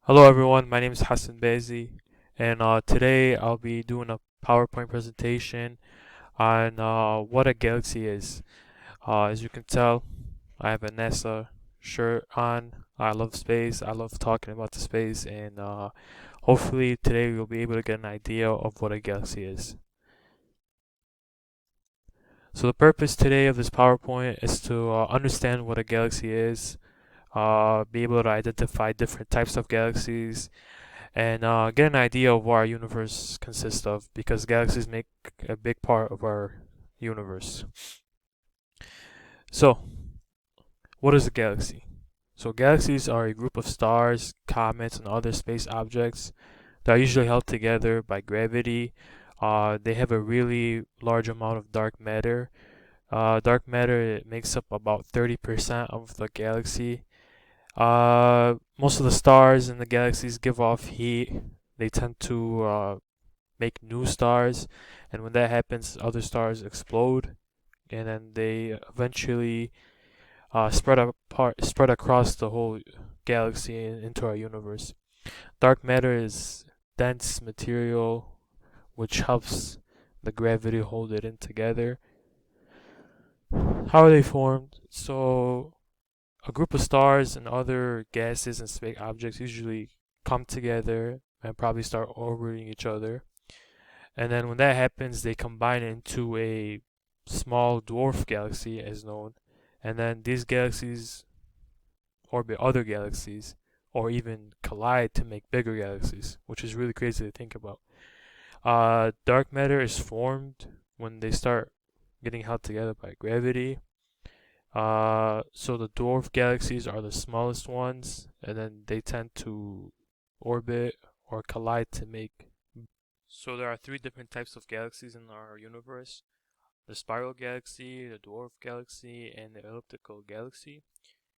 Hello everyone, my name is Hassan Bezi, and today I'll be doing a PowerPoint presentation on what a galaxy is. As you can tell, I have a NASA shirt on. I love space, I love talking about the space, and hopefully today we'll be able to get an idea of what a galaxy is. So the purpose today of this PowerPoint is to understand what a galaxy is, be able to identify different types of galaxies, and get an idea of what our universe consists of because galaxies make a big part of our universe. So, what is a galaxy? So, galaxies are a group of stars, comets, and other space objects that are usually held together by gravity. They have a really large amount of dark matter. Dark matter it makes up about 30% of the galaxy. Most of the stars in the galaxies give off heat. They tend to make new stars, and when that happens, other stars explode, and then they eventually spread across the whole galaxy and into our universe. Dark matter is dense material which helps the gravity hold it in together. How are they formed? So, a group of stars and other gases and space objects usually come together and probably start orbiting each other. And then when that happens, they combine into a small dwarf galaxy, as known. And then these galaxies orbit other galaxies or even collide to make bigger galaxies, which is really crazy to think about. Dark matter is formed when they start getting held together by gravity. So the dwarf galaxies are the smallest ones, and then they tend to orbit or collide to make. So there are three different types of galaxies in our universe: the spiral galaxy, the dwarf galaxy, and the elliptical galaxy.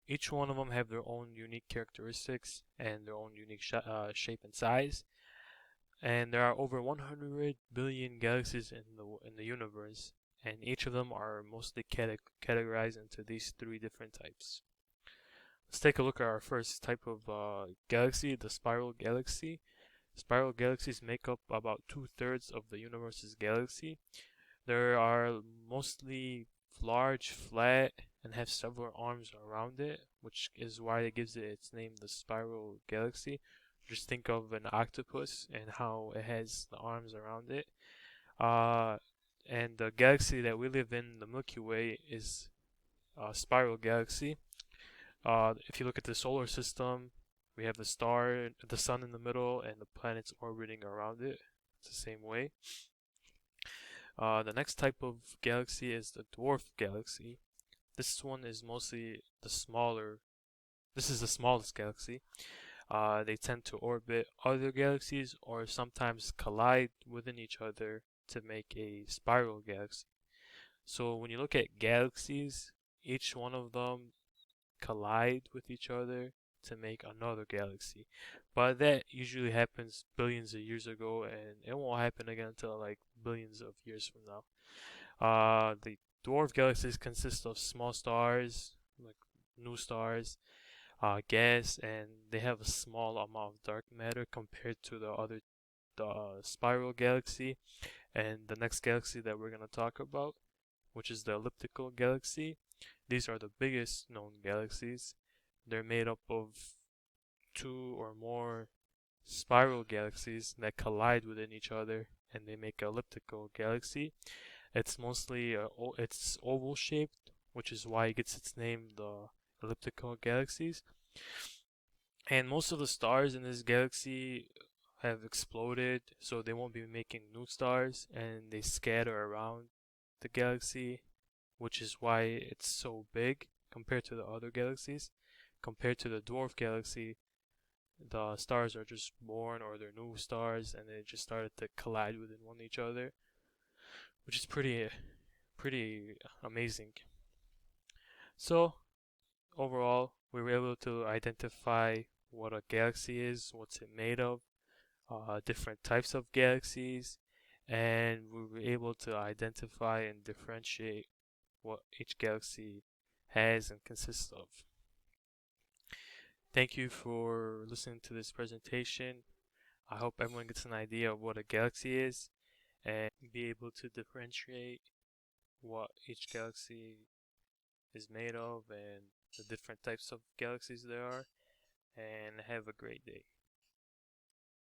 Each one of them have their own unique characteristics and their own unique shape and size. And there are over 100 billion galaxies in the universe, and each of them are mostly categorized into these three different types. Let's take a look at our first type of galaxy, the spiral galaxy. Spiral galaxies make up about two-thirds of the universe's galaxy. There are mostly large, flat, and have several arms around it, which is why it gives it its name, the spiral galaxy. Just think of an octopus and how it has the arms around it. Uh, and the galaxy that we live in, the Milky Way, is a spiral galaxy. If you look at the solar system, we have the star, the sun in the middle, and the planets orbiting around it. It's the same way. The next type of galaxy is the dwarf galaxy. This one is mostly the smaller. This is the smallest galaxy. They tend to orbit other galaxies or sometimes collide within each other to make a spiral galaxy. So when you look at galaxies, each one of them collide with each other to make another galaxy. But that usually happens billions of years ago, and it won't happen again until like billions of years from now. The dwarf galaxies consist of small stars, like new stars, gas, and they have a small amount of dark matter compared to the spiral galaxy and the next galaxy that we're gonna talk about, which is the elliptical galaxy. These are the biggest known galaxies. They're made up of two or more spiral galaxies that collide within each other and they make an elliptical galaxy. It's mostly it's oval shaped, which is why it gets its name, the elliptical galaxies. And most of the stars in this galaxy have exploded, so they won't be making new stars and they scatter around the galaxy, which is why it's so big compared to the other galaxies. Compared to the dwarf galaxy, the stars are just born or they're new stars and they just started to collide within one each other, which is pretty amazing. So overall, we were able to identify what a galaxy is, what's it made of, different types of galaxies, and we were able to identify and differentiate what each galaxy has and consists of. Thank you for listening to this presentation. I hope everyone gets an idea of what a galaxy is and be able to differentiate what each galaxy is made of and the different types of galaxies there are. And have a great day.